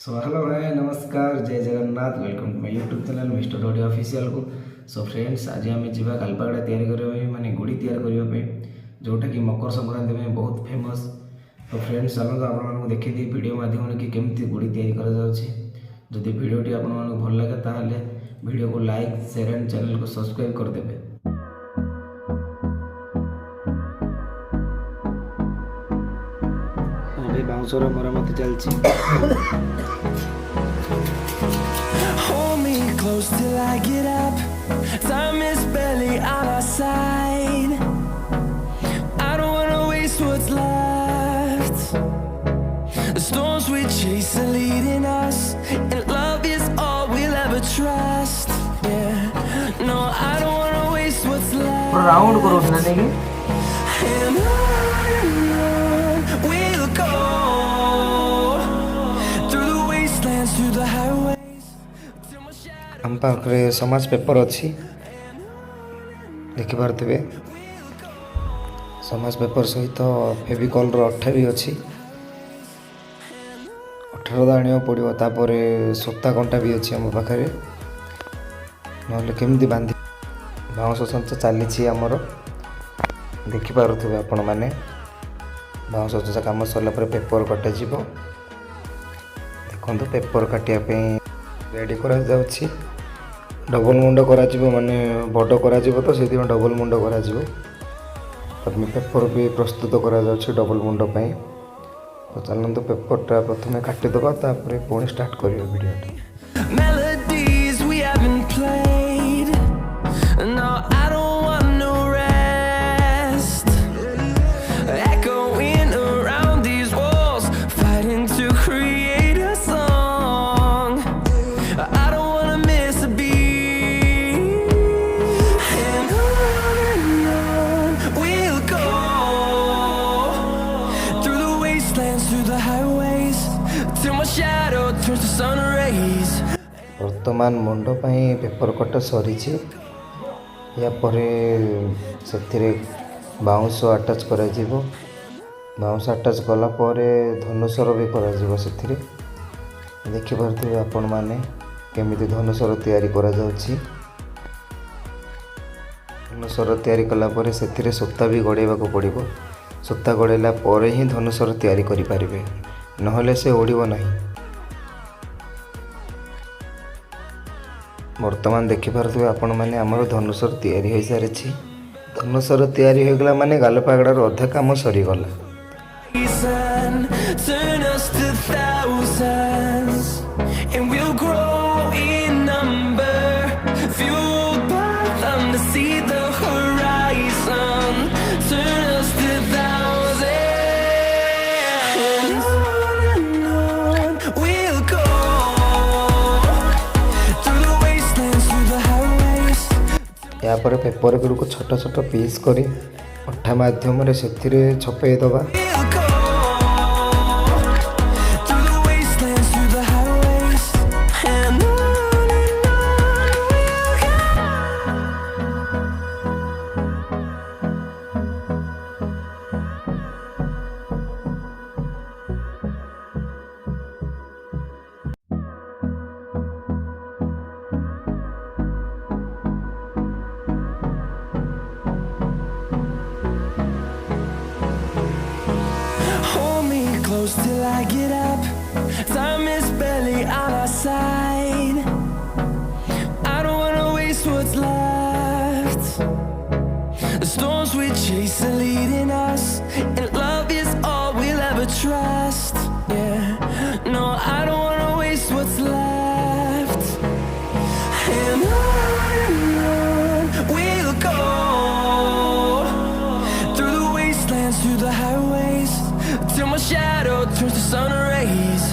So hello भाई नमस्कार जय Jagannath welcome to my YouTube channel mister O D official को। सो फ्रेंड्स आज आम जा गालपागड़ा तैयारी करने माने गुड़ी तैयार करने जोटा कि मकर संक्रांति में बहुत फेमस। तो फ्रेंड्स चलते आपको देखी वीडियो माध्यम कि केमती गुड़ी तैयारी करा भिडटी आपको भल लगे ताहले वीडियो को लाइक शेयर एंड चैनल को सब्सक्राइब करदेवे। बाउंसर मरामती चलती Hold me close till I get up. Time is barely on our side. I don't wanna waste what's left. The storms we chase are leading us, and love is all we'll ever trust. Yeah, no, I don't wanna waste what's left. Round करो ना नहीं And on we'll go through the wastelands, through the highways. हम पाखे समाज paper अच्छी देखिपे समाज paper सहित फेविकॉल अठा भी अच्छी 18 आने पड़ो तापर सूता कंटा भी अच्छी आम पाखे ना केमती बांधि बाउंस चंचा चली आमर देखिपे आपण मैंने बाउंस चंचा कम सरला पेपर कटाजी देखो पेपर काटापी रेडी करा जाउछि। डबल मुंड करा माने बड़ करा तो से डबल मुंड करा पेपर भी प्रस्तुत करा जाउछि डबल मुंड पाई। तो चलते पेपरटा प्रथम काटिदेवा तापर पुणी स्टार्ट करियो video. Melodies we haven't played. No, I don't want no rest. Echoing around these walls, fighting to create a song. I don't wanna miss a beat. And on we'll go through the wastelands, through the highways, till my shadow turns to sun rays. वर्तमान मुंड पाई paper कटा सरी या से bounce आटाच कर bounce आटाच कला धनुसर भी कर देखिपे आपण मैंने केमिति धनुसर तैयारी करा जाउछि। धनुसर तैयारी कला से सूता भी गड़ेबा पड़ो। सूता गड़ेला ही धनुसर तैयारी करि पारिबे नहले से उड़िबो नहीं। वर्तमान देखिपे आपण मैंने आमर धनुसर तैयारी हो सारी। धनुसर तैयारी हो गला माने गालपागड़ार अधा काम सरीगला। Turn us to thousands, and we'll grow in number, fueled by them to see the horizon. Turn us to thousands, and on we'll go through the wastelands, through the highways. या पर पेपर गुड़ छोट छोट piece करी अठा माध्यम से छपे दबा। We'll go through the wastelands, through the highways, and on we'll go. Hold me close till I get up. Time is barely on our side. I don't wanna waste what's left. The storms we chase are leading us, and love is all we'll ever trust. Yeah, no, I don't wanna waste what's left. And on we'll go through the wastelands, through the highways, till my shadow turns to sun rays.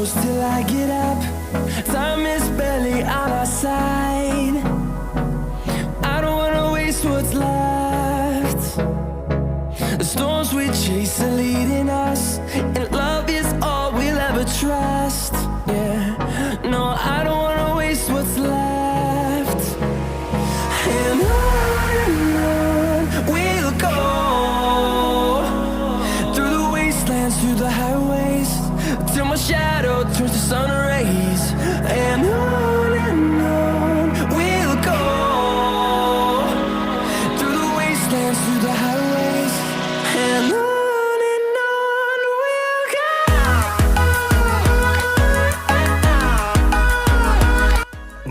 close till I get up. Time is barely on our side. I don't wanna waste what's left. The storms we chase are leading us, and love is all we'll ever trust. Yeah, no, I don't wanna waste what's left. And on we'll go, through the wastelands, through the highways, till my shadow turns to sun rays. And on we'll go, through the wastelands, through the highways, and on we'll go.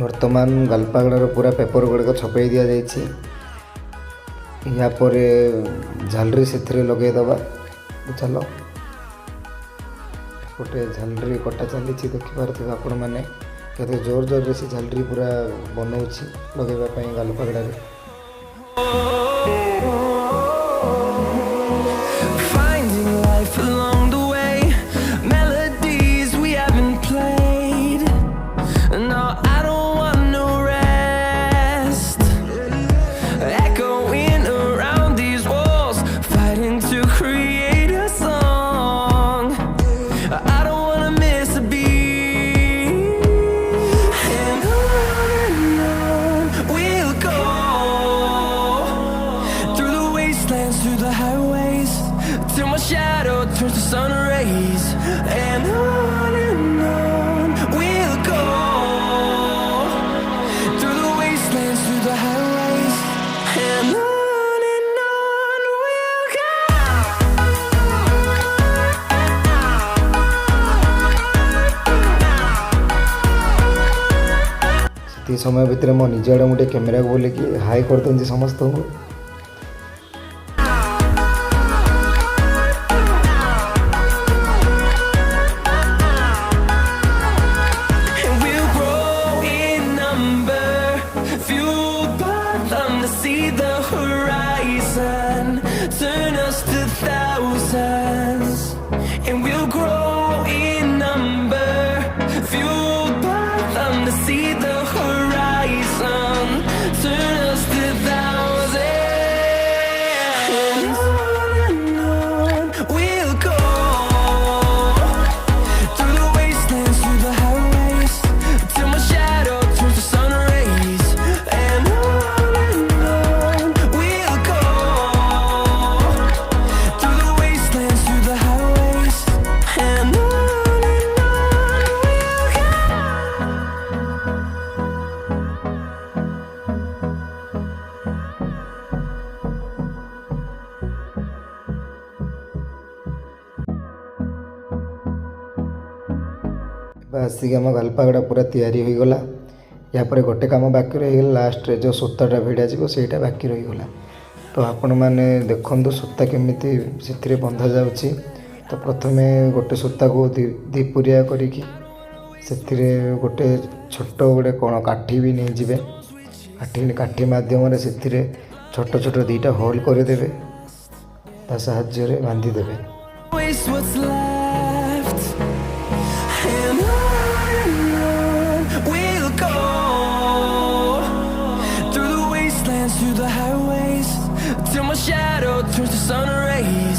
ବର୍ତ୍ତମାନ ଗାଲପାଗଡ଼ାର ପୁରା paper ଗୁଡ଼ିକ ଛପେଇ ଦିଆଯାଇଛି। ଏହା ପରେ ଝାଲରି ସେଥିରେ ଲଗାଇଦେବା। ଚାଲ ଗୋଟେ ଝାଲରି କଟା ଚାଲିଛି, ଦେଖିପାରୁଥିବେ ଆପଣମାନେ କେତେ ଜୋର ଜୋରରେ ସେ ଝାଲରି ପୁରା ବନଉଛି ଲଗାଇବା ପାଇଁ ଗାଲପାଗଡ଼ାରେ। Finding life along the way, melodies we haven't played. No, I don't want no rest. Echoing around these walls, fighting to create a song. I don't wanna miss a beat. And on we'll go, through the wastelands, through the highways, till my shadow turns to sun rays. And on we'll go, through the wastelands, through the highways, and on we'll go. ସେତିକି ସମୟ ଭିତରେ ମୋ ନିଜ ଆଡ଼େ ମୁଁ ଟିକେ କ୍ୟାମେରାକୁ ବୋଲିକି high କରିଦେଉଛି ସମସ୍ତଙ୍କୁ। And we'll grow in number, fueled by them to see the horizon, turn us to thousands. And we'll grow in number, fueled by them to see the horizon, turn us to thousands. And on we'll go, through the wastelands, through the highways, till my shadow turns to sun rays. And on we'll go, through the wastelands, through the highways, and on we'll go. ଏବେ ଆସିକି ଆମ ଗାଲପାଗଡ଼ା ପୁରା ତିଆରି ହୋଇଗଲା। ଏହା ପରେ ଗୋଟେ କାମ ବାକି ରହିଗଲା, ଲାଷ୍ଟରେ ଯେଉଁ ସୂତାଟା ଭିଡ଼ାଯିବ ସେଇଟା ବାକି ରହିଗଲା। ତ ଆପଣମାନେ ଦେଖନ୍ତୁ ସୂତା କେମିତି ସେଥିରେ ବନ୍ଧା ଯାଉଛି। ତ ପ୍ରଥମେ ଗୋଟେ ସୂତାକୁ ଦିପୁରିଆ କରିକି ସେଥିରେ ଗୋଟେ ଛୋଟ ଗୋଟେ କ'ଣ କାଠି ବି ନେଇଯିବେ। କାଠି ମାଧ୍ୟମରେ ସେଥିରେ ଛୋଟ ଛୋଟ ଦୁଇଟା ହୋଲ୍ କରିଦେବେ, ତା ସାହାଯ୍ୟରେ ବାନ୍ଧିଦେବେ। Waste what's left. And on we'll go, through the wastelands, through the highways, till my shadow turns to sun rays.